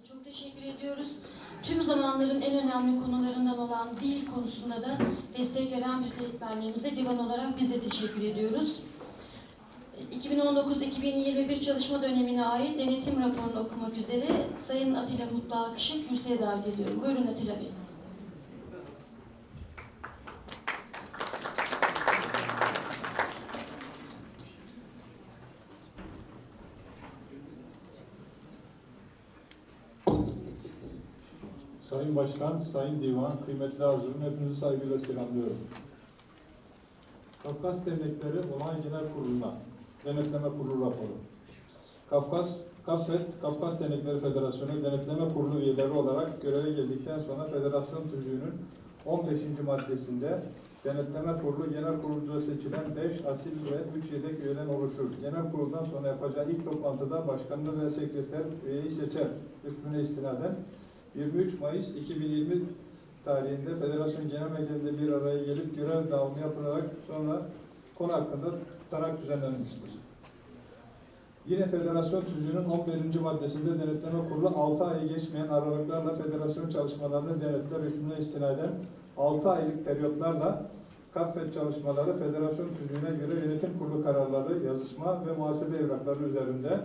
Çok teşekkür ediyoruz. Tüm zamanların en önemli konularından olan dil konusunda da destek veren müfettiklerimize divan olarak biz de teşekkür ediyoruz. 2019-2021 çalışma dönemine ait denetim raporunu okumak üzere Sayın Atilla Mutlu Alkış'ı kürsüye davet ediyorum. Buyurun Atilla Bey. Sayın Başkan, Sayın Divan, kıymetli arzurum, hepinizi saygıyla selamlıyorum. Kafkas Dernekleri Olağan Genel Kurulu'na Denetleme Kurulu raporu. Kafkas Dernekleri Federasyonu Denetleme Kurulu üyeleri olarak göreve geldikten sonra Federasyon Tüzüğü'nün 15. maddesinde Denetleme Kurulu Genel Kurulcuya seçilen 5 asil ve 3 yedek üyeden oluşur. Genel kuruldan sonra yapacağı ilk toplantıda başkanını ve sekreter üyeyi seçer. Hükmüne istinaden 23 Mayıs 2020 tarihinde Federasyon Genel Merkezi'nde bir araya gelip görev dağılımı yapılarak sonra konu hakkında tutanak düzenlenmiştir. Yine Federasyon Tüzüğü'nün 11. maddesinde Denetleme Kurulu 6 ayı geçmeyen aralıklarla federasyon çalışmalarını denetler hükmüne istinaden 6 aylık periyotlarla KAFFET çalışmaları Federasyon Tüzüğü'ne göre yönetim kurulu kararları, yazışma ve muhasebe evrakları üzerinde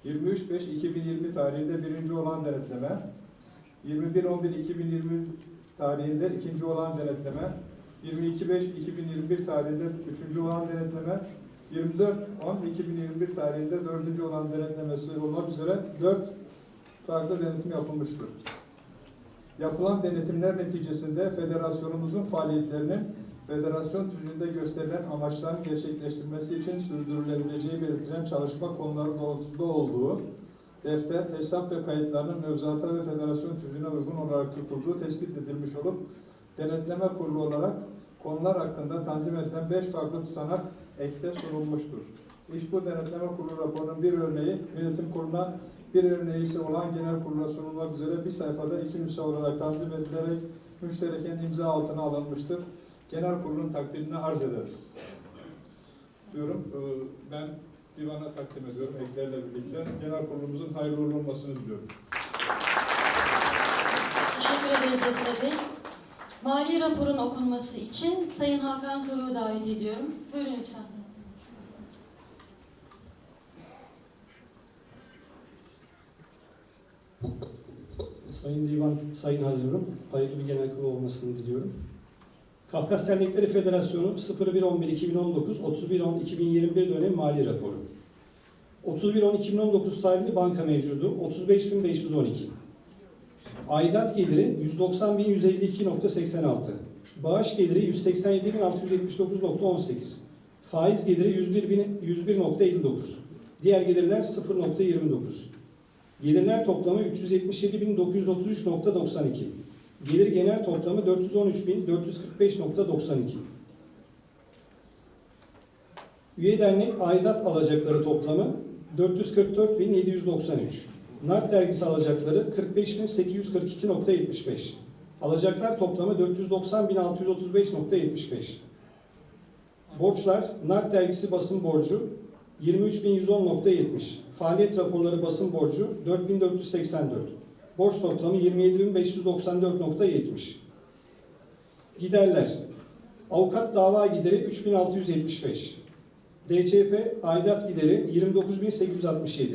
23.5.2020 tarihinde birinci olan denetleme, 21.11.2020 tarihinde ikinci olan denetleme, 22.5.2021 tarihinde üçüncü olan denetleme, 24.10.2021 tarihinde dördüncü olan denetlemesi olmak üzere 4 farklı denetim yapılmıştır. Yapılan denetimler neticesinde federasyonumuzun faaliyetlerinin federasyon tüzüğünde gösterilen amaçların gerçekleştirilmesi için sürdürülebileceği belirtilen çalışma konuları doğrultusunda olduğu, defter, hesap ve kayıtlarının mevzuata ve federasyon tüzüğüne uygun olarak tutulduğu tespit edilmiş olup, denetleme kurulu olarak konular hakkında tanzim edilen 5 farklı tutanak ekte sunulmuştur. İş bu denetleme kurulu raporunun bir örneği yönetim kuruluna, bir örneği ise olan genel kurula sunulmak üzere bir sayfada 2 nüsha olarak tanzim edilerek müştereken imza altına alınmıştır. Genel kurulun takdirini arz ederiz. Diyorum, ben divana takdim ediyorum eklerle birlikte. Genel kurulumuzun hayırlı uğurlu olmasını diliyorum. Teşekkür ederiz Atilla Bey. Mali raporun okunması için Sayın Hakan Kıru'yu davet ediyorum. Buyurun lütfen. Sayın Divan, Sayın Arzurum, hayırlı bir genel kurul olmasını diliyorum. Kafkas Dernekleri Federasyonu 01.11.2019, 31.10.2021 dönem mali raporu. 31.10.2019 tarihli banka mevcudu 35.512. Aidat geliri 190.152.86. Bağış geliri 187.679.18. Faiz geliri 101.59. Diğer gelirler 0.29. Gelirler toplamı 377.933.92. Gelir genel toplamı 413.445.92. Üye dernek aidat alacakları toplamı 444.793. Nart dergisi alacakları 45.842.75. Alacaklar toplamı 490.635.75. Borçlar Nart dergisi basın borcu 23.110.70. Faaliyet raporları basın borcu 4.484. Borç toplamı 27.594.70. Giderler. Avukat dava gideri 3.675. DÇP aidat gideri 29.867.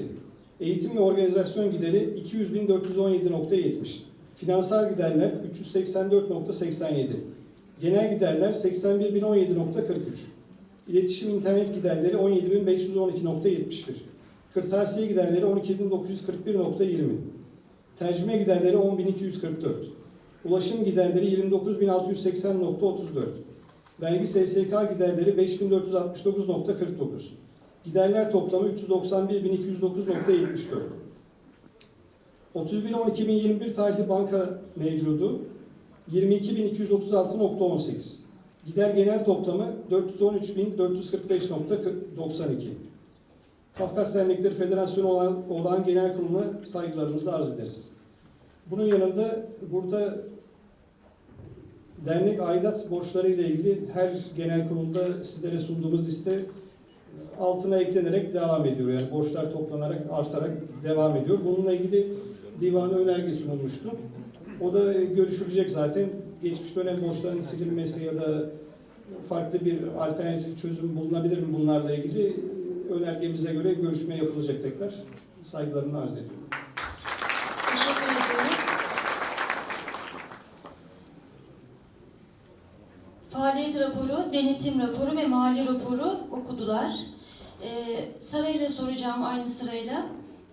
Eğitim ve organizasyon gideri 200.417.70. Finansal giderler 384.87. Genel giderler 81.017.43. İletişim internet giderleri 17.512.71. Kırtasiye giderleri 12.941.20. Tercüme giderleri 10.244. Ulaşım giderleri 29.680.34. Vergi SSK giderleri 5.469.49. Giderler toplamı 391.209.74. 31.10.2021 tarihli banka mevcudu 22.236.18. Gider genel toplamı 413.445.92. Kafkas Dernekleri Federasyonu olan genel kuruluna saygılarımızı arz ederiz. Bunun yanında burada dernek aidat borçları ile ilgili her genel kurulda sizlere sunduğumuz liste altına eklenerek devam ediyor. Yani borçlar toplanarak, artarak devam ediyor. Bununla ilgili divana önerge sunulmuştu. O da görüşülecek zaten. Geçmiş dönem borçlarının silinmesi ya da farklı bir alternatif çözüm bulunabilir mi bunlarla ilgili önergemize göre görüşme yapılacak tekrar. Saygılarımı arz ediyorum. Teşekkür ediyorum. Faaliyet raporu, denetim raporu ve mali raporu okudular. Sırayla soracağım aynı sırayla.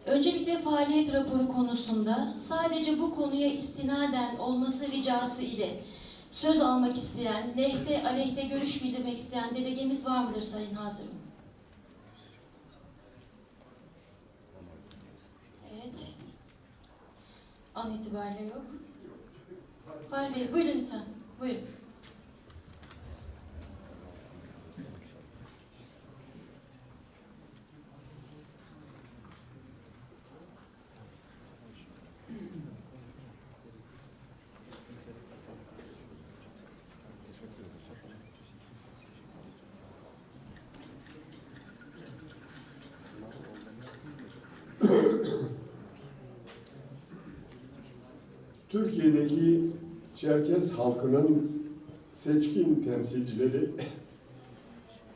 Öncelikle faaliyet raporu konusunda sadece bu konuya istinaden olması ricası ile söz almak isteyen, lehte aleyhte görüş bildirmek isteyen delegemiz var mıdır Sayın Hazırım? Evet. An itibariyle yok. Fahri Bey, buyurun lütfen. Buyurun. Türkiye'deki Çerkez halkının seçkin temsilcileri,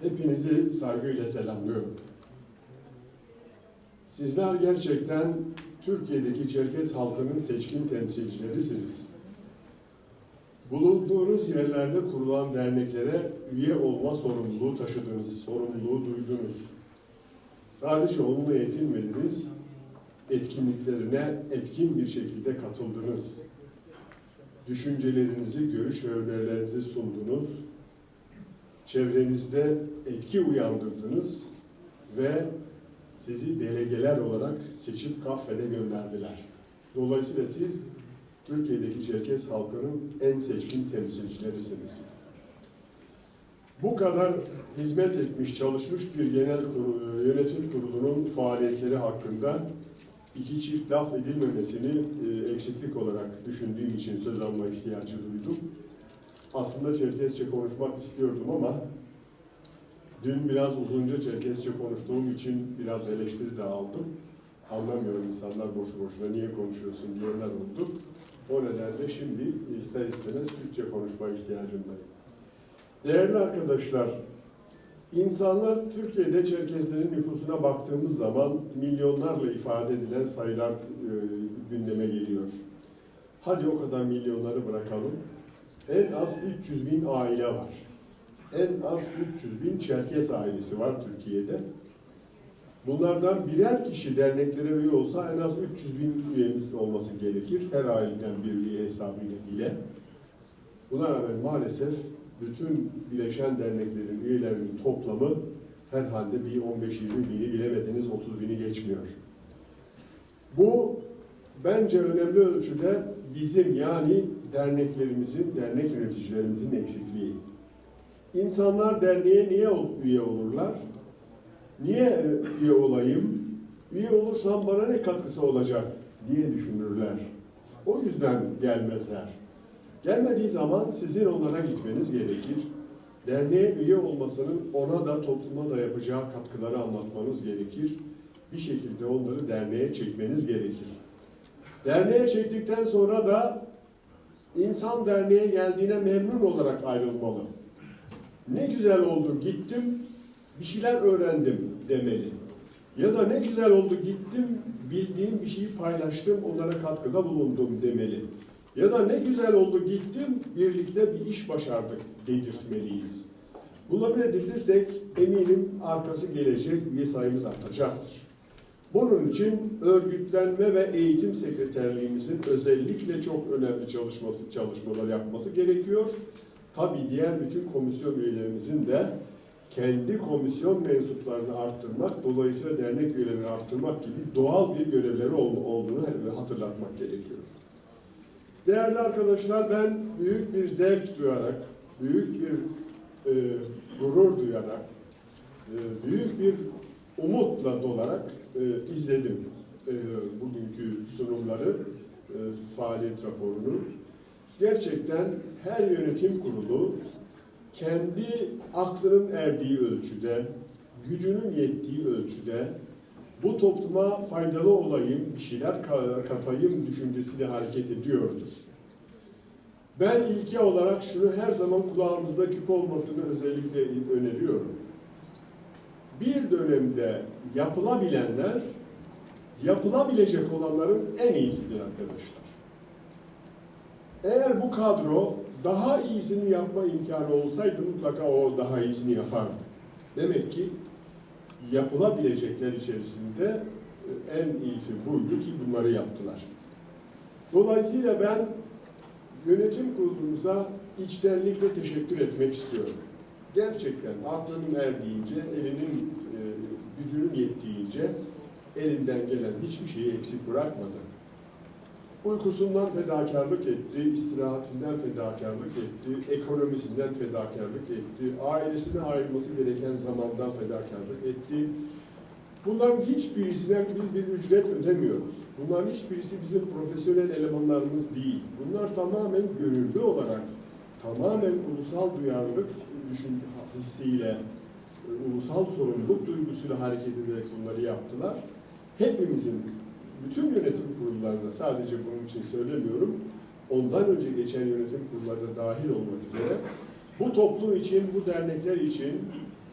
hepinizi saygıyla selamlıyorum. Sizler gerçekten Türkiye'deki Çerkez halkının seçkin temsilcilerisiniz. Bulunduğunuz yerlerde kurulan derneklere üye olma sorumluluğu taşıdınız, sorumluluğu duydunuz. Sadece onunla yetinmediniz, etkinliklerine etkin bir şekilde katıldınız. Düşüncelerinizi, görüş ve önerilerinizi sundunuz. Çevrenizde etki uyandırdınız ve sizi delegeler olarak seçip Kaffe'de gönderdiler. Dolayısıyla siz Türkiye'deki Çerkez halkının en seçkin temsilcilerisiniz. Bu kadar hizmet etmiş, çalışmış bir yönetim kurulunun faaliyetleri hakkında iki çift laf edilmemesini eksiklik olarak düşündüğüm için söz alma ihtiyacı duydum. Aslında Çerkezce konuşmak istiyordum ama dün biraz uzunca Çerkezce konuştuğum için biraz eleştiri de aldım. Anlamıyorum, insanlar boşu boşuna niye konuşuyorsun diyenler oldu. O nedenle şimdi ister istemez Türkçe konuşma ihtiyacındayım. Değerli arkadaşlar, insanlar Türkiye'de Çerkezlerin nüfusuna baktığımız zaman milyonlarla ifade edilen sayılar gündeme geliyor. Hadi o kadar milyonları bırakalım. En az 300 bin aile var. En az 300 bin Çerkez ailesi var Türkiye'de. Bunlardan birer kişi derneklere üye olsa en az 300 bin üyemiz olması gerekir. Her aileden bir üye hesabıyla bile. Buna rağmen maalesef bütün bileşen derneklerin üyelerinin toplamı herhalde bir 15-20 bini, bilemediniz 30 bini geçmiyor. Bu bence önemli ölçüde bizim, yani derneklerimizin, dernek yöneticilerimizin eksikliği. İnsanlar derneğe niye üye olurlar? Niye üye olayım? Üye olursam bana ne katkısı olacak diye düşünürler. O yüzden gelmezler. Gelmediği zaman sizin onlara gitmeniz gerekir. Derneğe üye olmasının ona da topluma da yapacağı katkıları anlatmanız gerekir. Bir şekilde onları derneğe çekmeniz gerekir. Derneğe çektikten sonra da insan derneğe geldiğine memnun olarak ayrılmalı. Ne güzel oldu gittim, bir şeyler öğrendim demeli. Ya da ne güzel oldu gittim, bildiğim bir şeyi paylaştım, onlara katkıda bulundum demeli. Ya da ne güzel oldu gittim, birlikte bir iş başardık dedirtmeliyiz. Bunları dedirtirsek eminim arkası gelecek, üye sayımız artacaktır. Bunun için örgütlenme ve eğitim sekreterliğimizin özellikle çok önemli çalışmalar yapması gerekiyor. Tabii diğer bütün komisyon üyelerimizin de kendi komisyon mensuplarını arttırmak, dolayısıyla dernek üyelerini arttırmak gibi doğal bir görevleri olduğunu hatırlatmak gerekiyor. Değerli arkadaşlar, ben büyük bir zevk duyarak, büyük bir gurur duyarak, büyük bir umutla dolarak izledim bugünkü sunumları, faaliyet raporunu. Gerçekten her yönetim kurulu kendi aklının erdiği ölçüde, gücünün yettiği ölçüde bu topluma faydalı olayım, bir şeyler katayım düşüncesiyle hareket ediyordur. Ben ilke olarak şunu her zaman kulağımızda küp olmasını özellikle öneriyorum. Bir dönemde yapılabilenler, yapılabilecek olanların en iyisidir arkadaşlar. Eğer bu kadro daha iyisini yapma imkanı olsaydı mutlaka o daha iyisini yapardı. Demek ki yapılabilecekler içerisinde en iyisi buydu ki bunları yaptılar. Dolayısıyla ben yönetim kurulumuza içtenlikle teşekkür etmek istiyorum. Gerçekten aklının erdiğince, elinin gücünün yettiğince elinden gelen hiçbir şeyi eksik bırakmadı. Uykusundan fedakarlık etti, istirahatinden fedakarlık etti, ekonomisinden fedakarlık etti, ailesine ayrılması gereken zamandan fedakarlık etti. Bunların hiçbirisine biz bir ücret ödemiyoruz. Bunların hiçbirisi bizim profesyonel elemanlarımız değil. Bunlar tamamen gönüllü olarak, tamamen ulusal duyarlılık düşünce hissiyle, ulusal sorumluluk duygusuyla hareket ederek bunları yaptılar. Hepimizin, bütün yönetim kurullarına, sadece bunun için söylemiyorum, ondan önce geçen yönetim kurullarına dahil olmak üzere, bu toplum için, bu dernekler için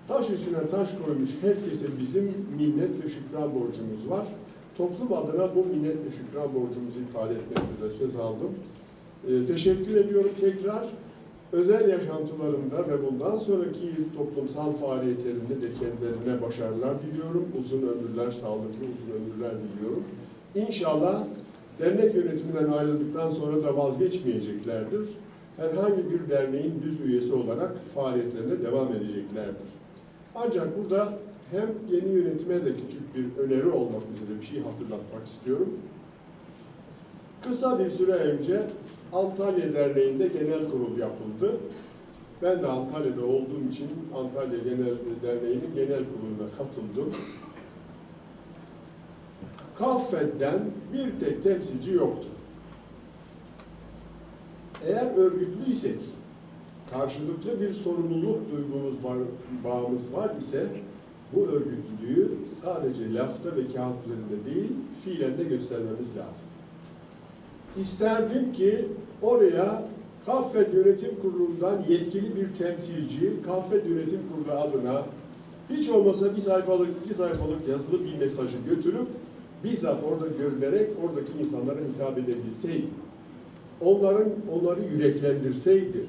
taş üstüne taş koymuş herkese bizim minnet ve şükran borcumuz var. Toplum adına bu minnet ve şükran borcumuzu ifade etmek üzere söz aldım. Teşekkür ediyorum tekrar. Özel yaşantılarında ve bundan sonraki toplumsal faaliyetlerinde de kendilerine başarılar diliyorum. Uzun ömürler, sağlıklı uzun ömürler diliyorum. İnşallah dernek yönetiminden ayrıldıktan sonra da vazgeçmeyeceklerdir. Herhangi bir derneğin düz üyesi olarak faaliyetlerine devam edeceklerdir. Ancak burada hem yeni yönetime de küçük bir öneri olmak üzere bir şey hatırlatmak istiyorum. Kısa bir süre önce Antalya Derneği'nde genel kurul yapıldı. Ben de Antalya'da olduğum için Antalya Derneği'nin genel kuruluna katıldım. KAFED'den bir tek temsilci yoktu. Eğer örgütlüysek, karşılıklı bir sorumluluk duygumuz, bağımız var ise bu örgütlülüğü sadece lafta ve kağıt üzerinde değil, fiilen de göstermemiz lazım. İsterdim ki oraya KAFED Yönetim Kurulu'ndan yetkili bir temsilci, KAFED Yönetim Kurulu adına hiç olmasa bir sayfalık, 2 sayfalık yazılı bir mesajı götürüp bizzat orada görünerek oradaki insanlara hitap edebilseydi. Onları yüreklendirseydi.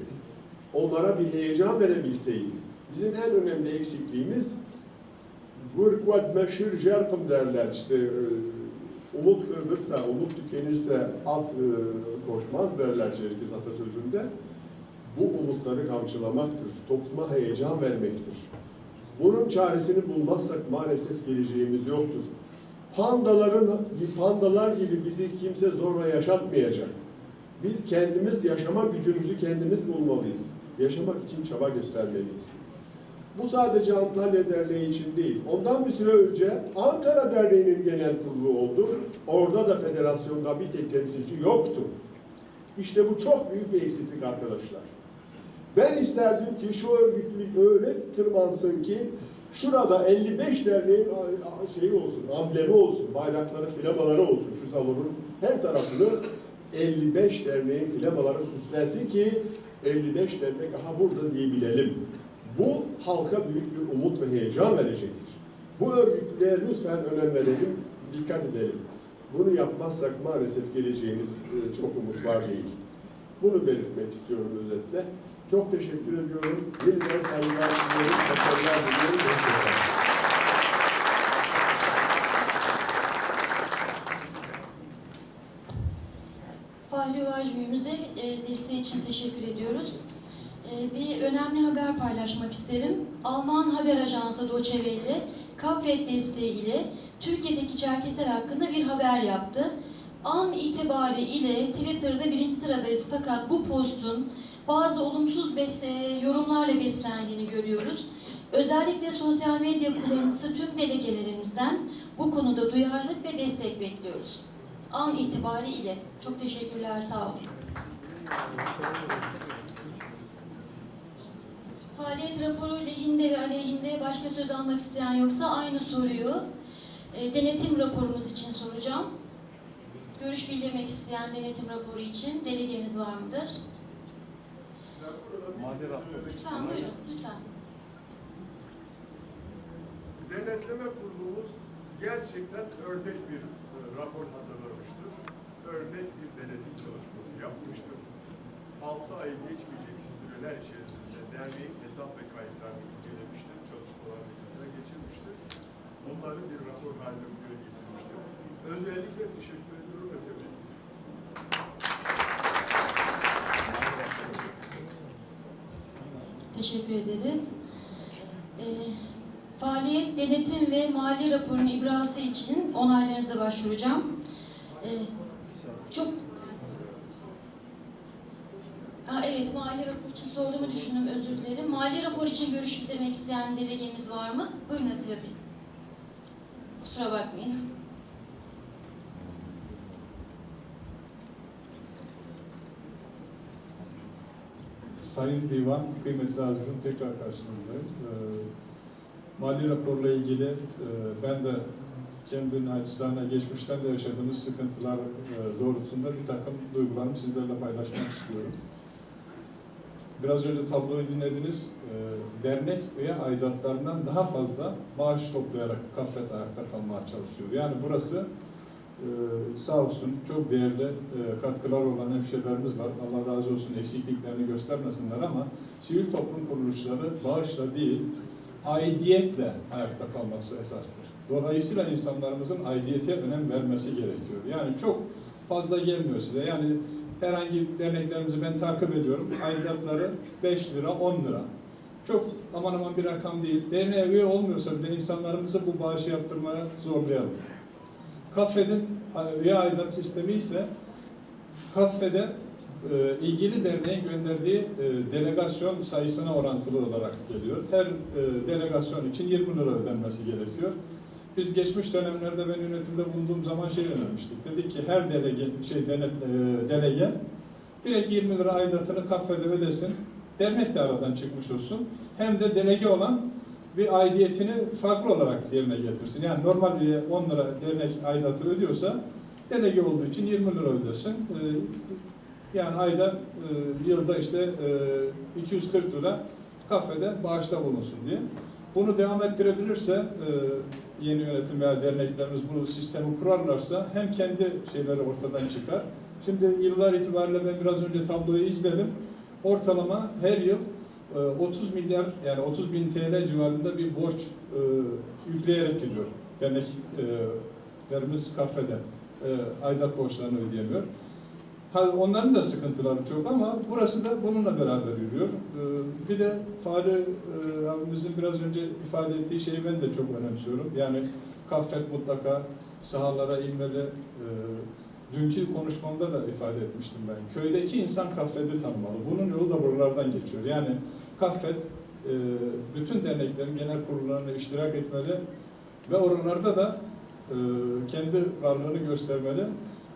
Onlara bir heyecan verebilseydi. Bizim en önemli eksikliğimiz "Gurkvat meşhur jerkum" derler. İşte umut kırılırsa, umut tükenirse at koşmaz derler Çerkez atasözünde. Bu umutları kamçılamaktır. Topluma heyecan vermektir. Bunun çaresini bulmazsak maalesef geleceğimiz yoktur. Pandalar gibi bizi kimse zorla yaşatmayacak. Biz kendimiz yaşama gücümüzü kendimiz bulmalıyız. Yaşamak için çaba göstermeliyiz. Bu sadece Antalya Derneği için değil. Ondan bir süre önce Ankara Derneği'nin genel kurulu oldu. Orada da federasyonda bir tek temsilci yoktu. İşte bu çok büyük bir eksiklik arkadaşlar. Ben isterdim ki şu örgütlülük öyle tırmansın ki şurada 55 derneğin şeyi olsun, amblemi olsun, bayrakları, flamaları olsun. Şu salonun her tarafını 55 derneğin flamaları süslensin ki 55 dernek aha burada diyebilelim. Bu halka büyük bir umut ve heyecan verecektir. Bu örgütlüğe lütfen önem verelim, dikkat edelim. Bunu yapmazsak maalesef geleceğimiz çok umutlar değil. Bunu belirtmek istiyorum özetle. Çok teşekkür ediyorum. Yeniden saygılar diliyorum, başarılar diliyorum. Hoşçakalın. Fahri Uvaj Büyüğümüze desteği için teşekkür ediyoruz. Bir önemli haber paylaşmak isterim. Alman haber ajansı Deutsche Welle, KAFED desteğiyle Türkiye'deki Çerkesler hakkında bir haber yaptı. An itibariyle Twitter'da 1. sıradayız fakat bu postun bazı olumsuz yorumlarla beslendiğini görüyoruz. Özellikle sosyal medya kullanıcısı tüm delegelerimizden bu konuda duyarlılık ve destek bekliyoruz. An itibariyle. Çok teşekkürler, sağ olun. Faaliyet raporu lehinde ve aleyhinde başka söz almak isteyen yoksa aynı soruyu Denetim raporumuz için soracağım. Görüş bildirmek isteyen denetim raporu için delegemiz var mıdır? Lütfen buyurun, lütfen. Denetleme kurulumuz gerçekten örnek bir rapor hazırlamıştır. Örnek bir denetim çalışması yapmıştır. 6 ay geçmeyecek süreler içerisinde derneğin hesap ve kayıtlarını incelemiştir. Çalışmalarını gözden geçirmiştir. Bunları bir rapor haline buraya getirmiştir. Özellikle teşekkür ediyorum ve tebrik ediyorum. Teşekkür ederiz. Faaliyet, denetim ve mali raporun ibrası için onaylarınıza başvuracağım. Evet, mali rapor için sorduğumu düşündüm, özür dilerim. Mali rapor için görüş bildirmek isteyen delegemiz var mı? Buyurun Atilla Bey. Kusura bakmayın. Sayın Divan, kıymetli Hazırım, tekrar karşınızdayım. Mali raporla ilgili ben de kendi nacizane geçmişten de yaşadığımız sıkıntılar doğrultusunda bir takım duygularımı sizlerle paylaşmak istiyorum. Biraz önce tabloyu dinlediniz. Dernek üye aidatlarından daha fazla maaş toplayarak Kaffet ayakta kalmaya çalışıyor. Yani burası sağ olsun çok değerli katkılar olan hemşehrilerimiz var. Allah razı olsun, eksikliklerini göstermesinler ama sivil toplum kuruluşları bağışla değil, aidiyetle ayakta kalması esastır. Dolayısıyla insanlarımızın aidiyete önem vermesi gerekiyor. Yani çok fazla gelmiyor size. Yani herhangi derneklerimizi ben takip ediyorum. Aidatları 5 lira, 10 lira. Çok aman aman bir rakam değil. Derneğe üye olmuyorsa bile insanlarımızı bu bağışı yaptırmaya zorlayalım. Kaffe'nin üye aidat sistemi ise Kaffe'de ilgili derneğin gönderdiği delegasyon sayısına orantılı olarak geliyor. Her delegasyon için 20 lira ödenmesi gerekiyor. Biz geçmiş dönemlerde ben yönetimde bulunduğum zaman önermiştik. Dedik ki her delege direkt 20 lira aidatını Kaffe'de ödesin. Dernek de aradan çıkmış olsun. Hem de delege olan bir aidiyetini farklı olarak yerine getirsin. Yani normal bir 10 lira dernek aidatı ödüyorsa delege olduğu için 20 lira ödesin. Yani ayda, yılda işte 240 lira Kaffe'de bağışta bulunsun diye. Bunu devam ettirebilirse yeni yönetim veya derneklerimiz bu sistemi kurarlarsa hem kendi şeyleri ortadan çıkar. Şimdi yıllar itibariyle ben biraz önce tabloyu izledim. Ortalama her yıl 30 milyar yani 30 bin TL civarında bir borç yükleyerek gidiyor. Derneklerimiz Kaffe'de aidat borçlarını ödeyemiyor. Onların da sıkıntıları çok ama burası da bununla beraber yürüyor. Bir de Fahri abimizin biraz önce ifade ettiği şeyi ben de çok önemsiyorum. Yani Kaffet mutlaka sahalara inmeli. Dünkü konuşmamda da ifade etmiştim ben. Köydeki insan Kaffet'i tanımalı. Bunun yolu da buralardan geçiyor. Yani Kaffet bütün derneklerin genel kurullarına iştirak etmeli ve oralarda da kendi varlığını göstermeli.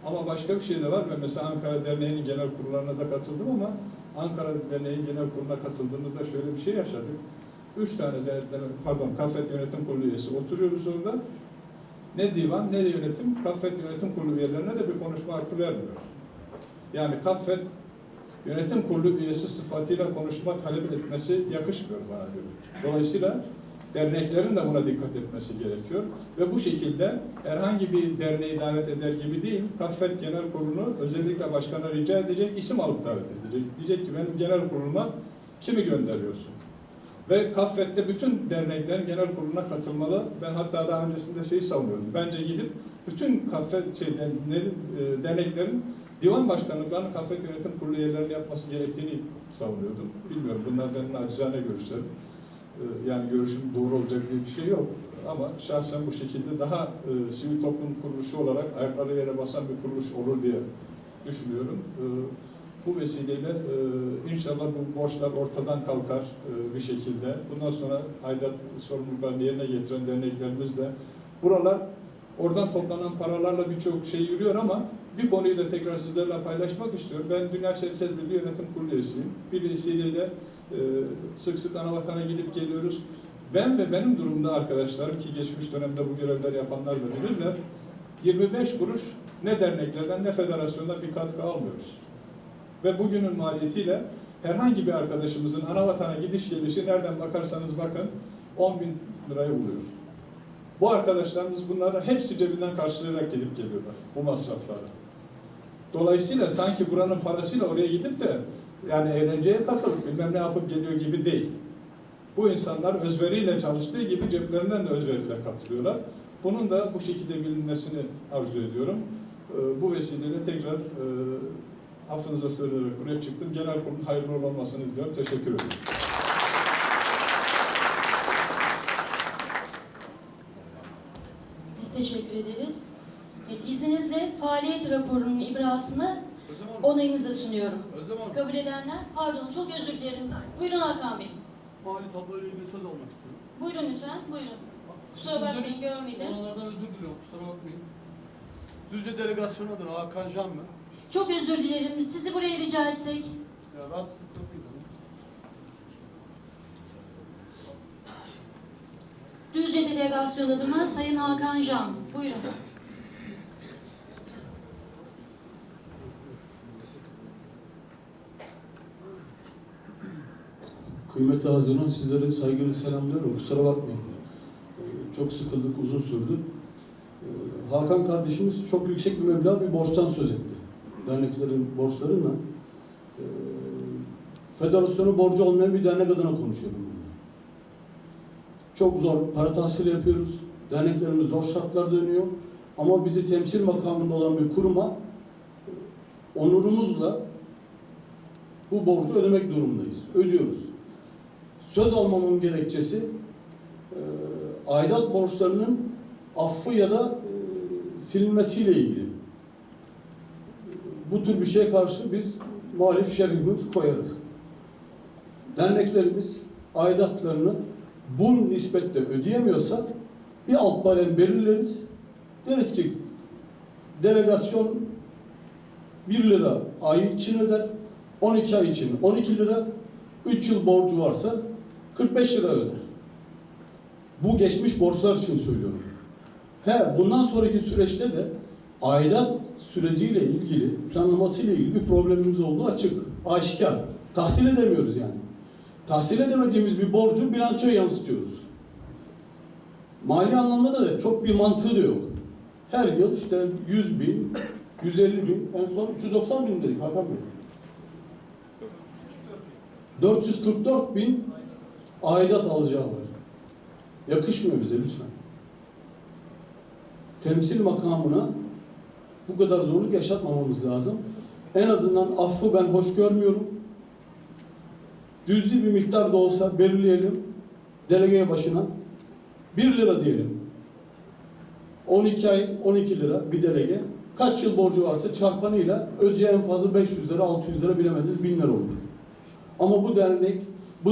Ama başka bir şey de var. Ben mesela Ankara Derneği'nin genel kurullarına da katıldım ama Ankara Derneği'nin genel kuruluna katıldığımızda şöyle bir şey yaşadık. 3 tane Kaffet Yönetim Kurulu üyesi oturuyoruz orada. Ne divan ne de yönetim, Kaffet Yönetim Kurulu üyelerine de bir konuşma hakkı vermiyor. Yani Kaffet Yönetim Kurulu üyesi sıfatıyla konuşma talep etmesi yakışmıyor bana göre. Dolayısıyla derneklerin de buna dikkat etmesi gerekiyor. Ve bu şekilde herhangi bir derneği davet eder gibi değil, Kaffet Genel Kurulu'nu özellikle başkana rica edecek, isim alıp davet edecek. Diyecek ki benim genel kuruluma kimi gönderiyorsun? Ve Kaffet'te bütün derneklerin genel kuruluna katılmalı. Ben hatta daha öncesinde şeyi savunuyordum. Bence gidip bütün derneklerin divan başkanlıklarını Kaffet Yönetim Kurulu üyelerinin yapması gerektiğini savunuyordum. Bilmiyorum, bunlar benim acizane görüşlerim. Yani görüşüm doğru olacak diye bir şey yok. Ama şahsen bu şekilde daha sivil toplum kuruluşu olarak ayakları yere basan bir kuruluş olur diye düşünüyorum. Bu vesileyle inşallah bu borçlar ortadan kalkar bir şekilde. Bundan sonra aidat sorumluluklarını yerine getiren derneklerimiz de buralar oradan toplanan paralarla birçok şey yürüyor ama bir konuyu da tekrar sizlerle paylaşmak istiyorum. Ben Dünya Çerkez Birliği Yönetim Kurulu üyesiyim. Bir vesileyle sık sık Anavatan'a gidip geliyoruz. Ben ve benim durumda arkadaşlarım ki geçmiş dönemde bu görevler yapanlar da bilirler, 25 kuruş ne derneklerden ne federasyondan bir katkı almıyoruz. Ve bugünün maliyetiyle herhangi bir arkadaşımızın anavatana gidiş gelişi nereden bakarsanız bakın 10.000 lirayı buluyor. Bu arkadaşlarımız bunları hepsi cebinden karşılayarak gidip geliyorlar bu masrafları. Dolayısıyla sanki buranın parasıyla oraya gidip de yani eğlenceye katılıp bilmem ne yapıp geliyor gibi değil. Bu insanlar özveriyle çalıştığı gibi ceplerinden de özveriyle katılıyorlar. Bunun da bu şekilde bilinmesini arzu ediyorum. Bu vesileyle tekrar affınıza sığınarak buraya çıktım. Genel kurulun hayırlı olmasını diliyorum. Teşekkür ederim. Biz teşekkür ederiz. Evet, izninizle faaliyet raporunun ibrasını onayınıza sunuyorum. Kabul edenler, pardon çok özür dilerim. Buyurun Hakan Bey. Mali tabloyla ilgili söz almak istiyorum. Buyurun lütfen, buyurun. Kusura bakmayın, görmedim. Onlardan özür diliyorum, kusura bakmayın. Düzce delegasyon adına Hakan Can mı? Çok özür dilerim. Sizi buraya rica etsek. Ya rahatsızlık yok muydu? Düzce Delegasyon adına Sayın Hakan Can. Buyurun. Kıymetli hazırın, sizlere saygılı selamlıyorum. Kusura bakmayın. Çok sıkıldık, uzun sürdü. Hakan kardeşimiz çok yüksek bir meblağ bir borçtan söz etti. Derneklerin borçlarından. Federasyonu borcu olmayan bir dernek adına konuşuyorum burada. Çok zor para tahsili yapıyoruz. Derneklerimiz zor şartlarda dönüyor. Ama bizi temsil makamında olan bir kuruma onurumuzla bu borcu ödemek durumundayız. Ödüyoruz. Söz almamın gerekçesi aidat borçlarının affı ya da silinmesiyle ilgili. Bu tür bir şeye karşı biz muhalif şerhimizi koyarız. Derneklerimiz aidatlarını bu nispette ödeyemiyorsak bir alt barem belirleriz. Deriz ki delegasyon 1 lira ay için öder, 12 ay için 12 lira, 3 yıl borcu varsa 45 lira öder. Bu geçmiş borçlar için söylüyorum. Bundan sonraki süreçte de aidat süreciyle ilgili, planlamasıyla ilgili bir problemimiz olduğu açık, aşikar. Tahsil edemiyoruz yani. Tahsil edemediğimiz bir borcu bilançoya yansıtıyoruz. Mali anlamda da çok bir mantığı da yok. Her yıl işte 100 bin, 150 bin, en son 390 bin dedik Hakan Bey. 444 bin aidat alacağı var. Yakışmıyor bize lütfen. Temsil makamına bu kadar zorluk yaşatmamamız lazım. En azından affı ben hoş görmüyorum. Cüzi bir miktar da olsa belirleyelim. Delegeye başına 1 lira diyelim. 12 ay 12 lira bir delege. Kaç yıl borcu varsa çarpanıyla ödeyeceği en fazla 500 lira, 600 lira bilemediniz 1000 lira olur. Ama bu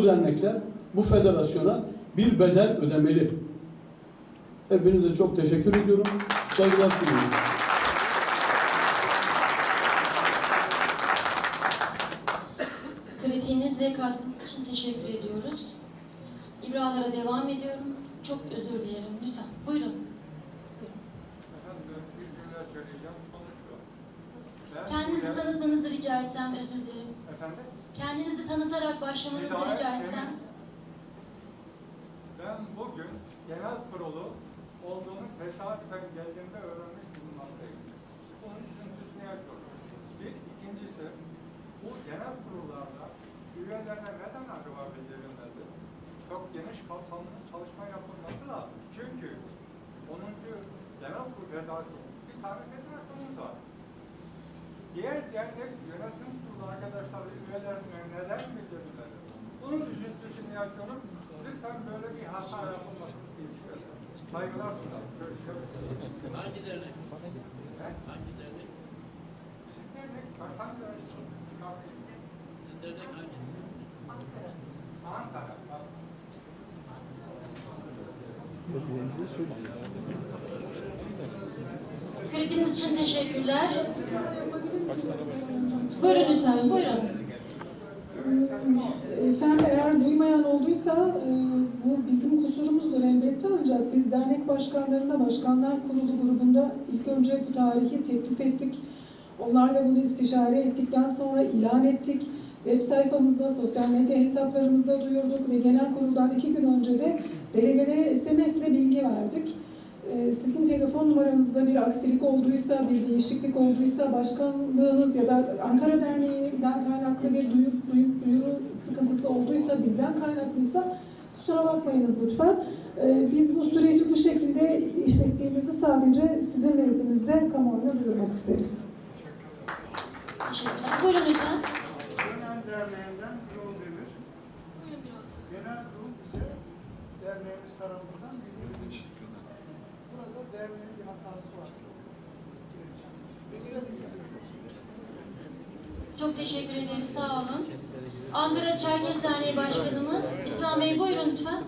dernekler bu federasyona bir bedel ödemeli. Hepinize çok teşekkür ediyorum. Saygılar sunuyorum. Kritiğiniz ve katkınız için teşekkür ediyoruz. İbralara devam ediyorum. Çok özür dilerim. Lütfen. Buyurun. Kendinizi tanıtmanızı rica etsem, özür dilerim. Efendim? Kendinizi tanıtarak başlamanızı rica etsem. Ben bugün genel kurulu olduğunu tesadüfen geldiğimde öğrenmiş bulunmaktayım. Onun üzüntüsünü yaşıyorum. İkincisi, bu genel kurullarda üyelerine neden acaba bildirilmedi? Çok geniş kapsamlı çalışma yapılması lazım. Çünkü 10. Genel Kurulu Federasyonu bir tane federasyonumuz var. Diğer dernek yönetim kurulu arkadaşlar üyelerine neden bildirilmedi? Bunun üzüntüsünü yaşıyorum. Lütfen böyle bir hata yapılmasını istiyorum. Saygılar sunarım. Hangi dernek? Hangi dernek? Dernek, Kartal Dernek. Sizin dernek hangisi? Ankara. Kritiğiniz için teşekkürler. Buyurun lütfen, buyurun. Efendim eğer duymayan olduysa Bu bizim kusurumuzdur elbette, ancak biz dernek başkanlarına Başkanlar Kurulu grubunda ilk önce bu tarihi teklif ettik. Onlarla bunu istişare ettikten sonra ilan ettik. Web sayfamızda, sosyal medya hesaplarımızda duyurduk ve genel kuruldan 2 gün önce de delegelere SMS ile bilgi verdik. Sizin telefon numaranızda bir aksilik olduysa, bir değişiklik olduysa, başkanlığınız ya da Ankara Derneği'nden kaynaklı bir duyuru sıkıntısı olduysa, bizden kaynaklıysa kusura bakmayınız lütfen. Biz bu süreci bu şekilde işlettiğimizi sadece sizin nezdinizde kamuoyuna duyurmak isteriz. Teşekkürler. Buyurun lütfen. Genel Derneği'nden Birol Demir. Buyurun Birol. Genel kurul ise derneğimiz tarafından bildirilmiş. Burada derneğin bir hatası varsa. Çok teşekkür ederiz. Sağ olun. Ankara Çerkez Derneği Başkanımız İslam Bey, buyurun lütfen.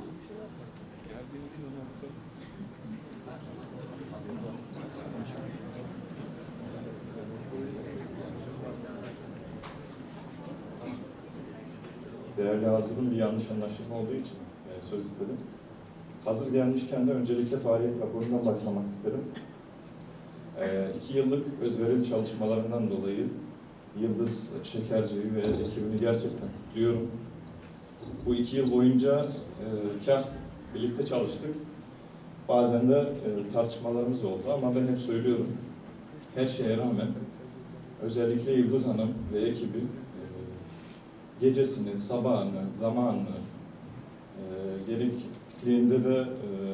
Değerli Hazır'ın bir yanlış anlaşılma olduğu için söz istedim. Hazır gelmişken de öncelikle faaliyet raporundan başlamak isterim. 2 yıllık özverili çalışmalarından dolayı Yıldız Şekerci'yi ve ekibini gerçekten kutluyorum. Bu 2 yıl boyunca kah birlikte çalıştık, bazen de tartışmalarımız oldu ama ben hep söylüyorum, her şeye rağmen özellikle Yıldız Hanım ve ekibi gecesini, sabahını, zamanını, gerektiğinde de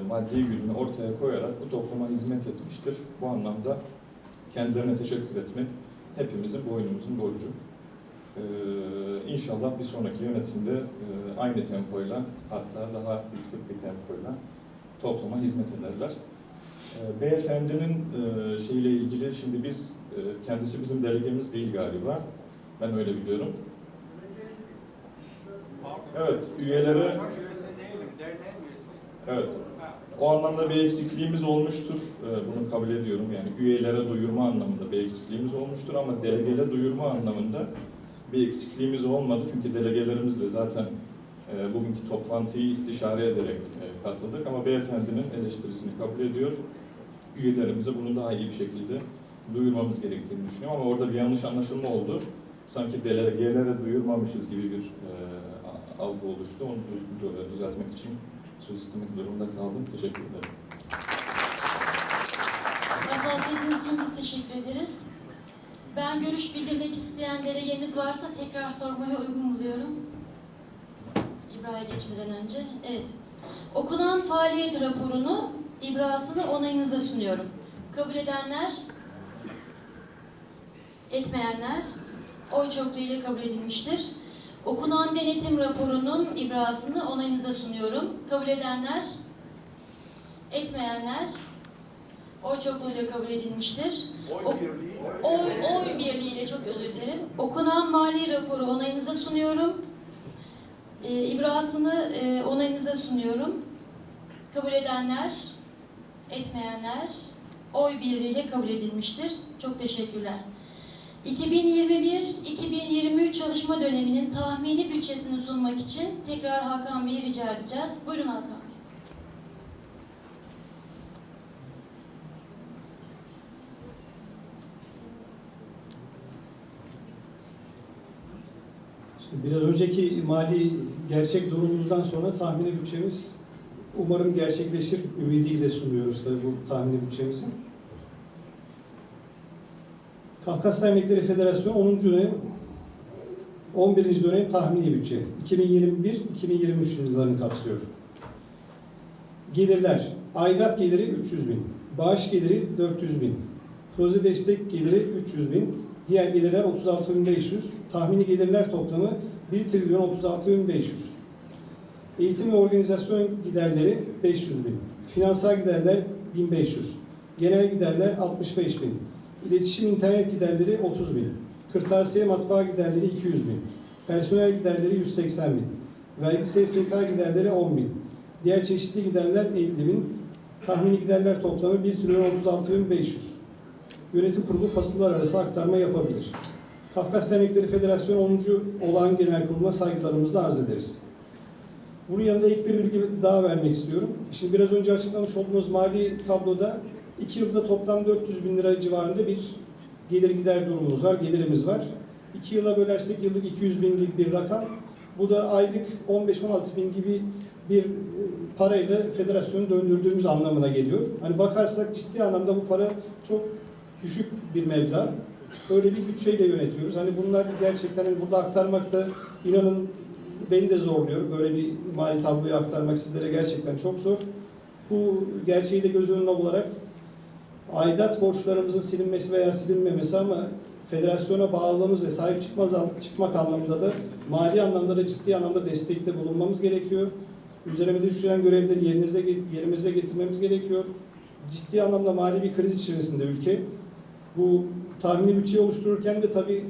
maddi gücünü ortaya koyarak bu topluma hizmet etmiştir. Bu anlamda kendilerine teşekkür etmek hepimizin boynumuzun borcu. İnşallah bir sonraki yönetimde aynı tempoyla, hatta daha yüksek bir tempoyla topluma hizmet ederler. Beyefendinin şeyle ilgili, şimdi biz, kendisi bizim delegemiz değil galiba, ben öyle biliyorum. Evet, üyelere, evet, o anlamda bir eksikliğimiz olmuştur, bunu kabul ediyorum. Yani üyelere duyurma anlamında bir eksikliğimiz olmuştur ama delegele duyurma anlamında bir eksikliğimiz olmadı. Çünkü delegelerimizle zaten bugünkü toplantıyı istişare ederek katıldık ama beyefendinin eleştirisini kabul ediyor. Üyelerimize bunu daha iyi bir şekilde duyurmamız gerektiğini düşünüyorum ama orada bir yanlış anlaşılma oldu. Sanki delegelere duyurmamışız gibi bir algı oluştu. Onu düzeltmek için söz istemek durumunda kaldım. Teşekkür ederim. Hassasiyetiniz için biz teşekkür ederiz. Ben görüş bildirmek isteyen delegemiz varsa tekrar sormaya uygun buluyorum. İbra'ya geçmeden önce. Evet. Okunan faaliyet raporunu, ibrasını onayınıza sunuyorum. Kabul edenler, etmeyenler oy çokluğuyla kabul edilmiştir. Okunan denetim raporunun ibrasını onayınıza sunuyorum. Kabul edenler, etmeyenler oy çokluğuyla kabul edilmiştir. Oy birliğiyle, çok özür dilerim. Okunan mali raporu onayınıza sunuyorum. İbrasını onayınıza sunuyorum. Kabul edenler, etmeyenler oy birliğiyle kabul edilmiştir. Çok teşekkürler. 2021-2023 çalışma döneminin tahmini bütçesini sunmak için tekrar Hakan Bey'i rica edeceğiz. Buyurun Hakan Bey. Biraz önceki mali gerçek durumumuzdan sonra tahmini bütçemiz umarım gerçekleşir ümidiyle sunuyoruz tabii bu tahmini bütçemizi. Kafkas Dernekleri Federasyonu 10. dönem 11. dönem tahmini bütçe 2021-2023 yıllarını kapsıyor. Gelirler: aidat geliri 300.000, bağış geliri 400.000, proje destek geliri 300.000, diğer gelirler 36.500, tahmini gelirler toplamı 1.036.500. Eğitim ve organizasyon giderleri 500.000, finansal giderler 1.500, genel giderler 65.000, iletişim internet giderleri 30.000, kırtasiye matbaa giderleri 200.000, personel giderleri 180.000, vergi SSK giderleri 10.000, diğer çeşitli giderler 50.000, tahmini giderler toplamı 1.036.500. Yönetim kurulu fasıllar arası aktarma yapabilir. Kafkas Dernekleri Federasyonu 10. olağan genel kuruluna saygılarımızla arz ederiz. Bunun yanında ek bir bilgi daha vermek istiyorum. Şimdi biraz önce açıklamış olduğumuz mali tabloda 2 yılda toplam 400 bin lira civarında bir gelir gider durumumuz var, gelirimiz var. 2 yıla bölersek yıllık 200 bin gibi bir rakam. Bu da aylık 15-16 bin gibi bir parayla federasyonu döndürdüğümüz anlamına geliyor. Hani bakarsak ciddi anlamda bu para çok düşük bir meblağ. Öyle bir bütçeyle yönetiyoruz. Hani bunlar gerçekten hani burada aktarmak da inanın beni de zorluyor. Böyle bir mali tabloyu aktarmak sizlere gerçekten çok zor. Bu gerçeği de göz önüne alarak aidat borçlarımızın silinmesi veya silinmemesi ama federasyona bağlılığımız ve sahip çıkmak anlamında da mali anlamda da ciddi anlamda destekte bulunmamız gerekiyor. Üzerimize düşen görevleri yerimize getirmemiz gerekiyor. Ciddi anlamda mali bir kriz içerisinde ülke. Bu tahmini bütçeyi oluştururken de tabii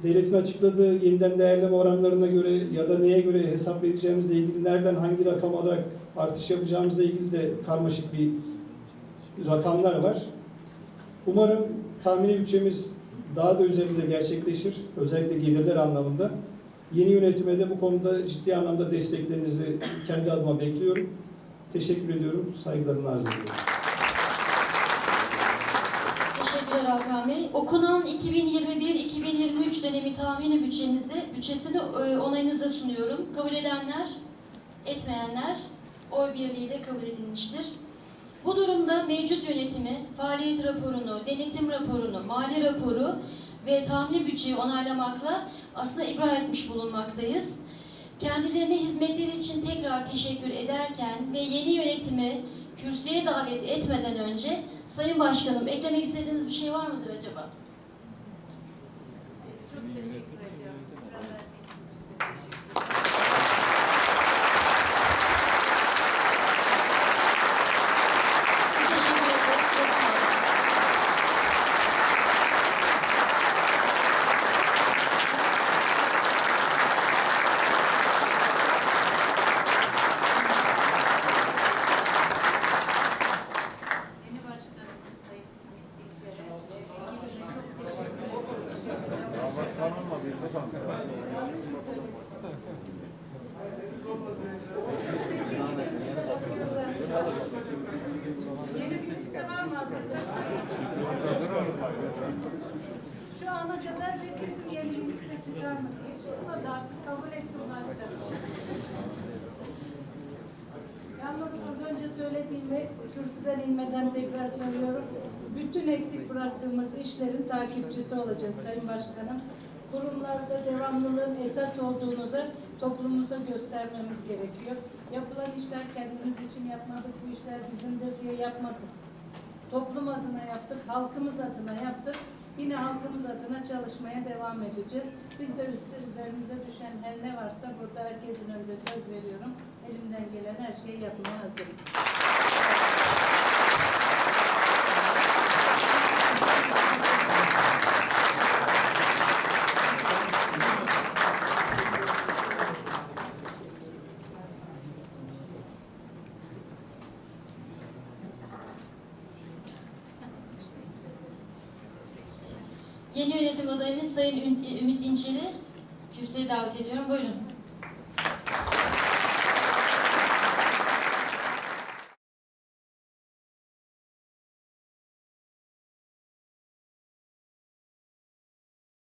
devletin açıkladığı yeniden değerleme oranlarına göre ya da neye göre hesap edeceğimizle ilgili, nereden hangi rakam alarak artış yapacağımızla ilgili de karmaşık bir rakamlar var. Umarım tahmini bütçemiz daha da üzerinde gerçekleşir. Özellikle gelirler anlamında. Yeni yönetime de bu konuda ciddi anlamda desteklerinizi kendi adıma bekliyorum. Teşekkür ediyorum. Saygılarımı arz ediyorum. Teşekkürler Hakan Bey. Okunan 2021-2023 dönemi tahmini bütçesini onayınıza sunuyorum. Kabul edenler, etmeyenler oy birliğiyle kabul edilmiştir. Bu durumda mevcut yönetimi, faaliyet raporunu, denetim raporunu, mali raporu ve tahmini bütçeyi onaylamakla aslında ibra etmiş bulunmaktayız. Kendilerine hizmetleri için tekrar teşekkür ederken ve yeni yönetimi kürsüye davet etmeden önce Sayın Başkanım, eklemek istediğiniz bir şey var mıdır acaba? Çok teşekkür ediyorum. Teşekkür ederim. Çok sağ olun. Yeni başkanımız Sayın Ümit Dinçer'e, ekibine çok teşekkür ederim. Yeni bir liste var mı arkadaşlar? Şu ana kadar bekledim yeni bir liste çıkar mı diye. Çıkmadı artık, kabul ettim başkanım. Yalnız az önce söylediğimi kürsüden inmeden tekrar söylüyorum. Bütün eksik bıraktığımız işlerin takipçisi olacağız Sayın Başkanım. Kurumlarda devamlılığın esas olduğunu da toplumumuza göstermemiz gerekiyor. Yapılan işler kendimiz için yapmadık, bu işler bizimdir diye yapmadık. Toplum adına yaptık, halkımız adına yaptık. Yine halkımız adına çalışmaya devam edeceğiz. Biz de üzerimize düşen her ne varsa burada herkesin önünde söz veriyorum. Elimden gelen her şeyi yapmaya hazırım. Yeni yönetim adayımız Sayın Ümit Dinçer'i kürsüye davet ediyorum. Buyurun.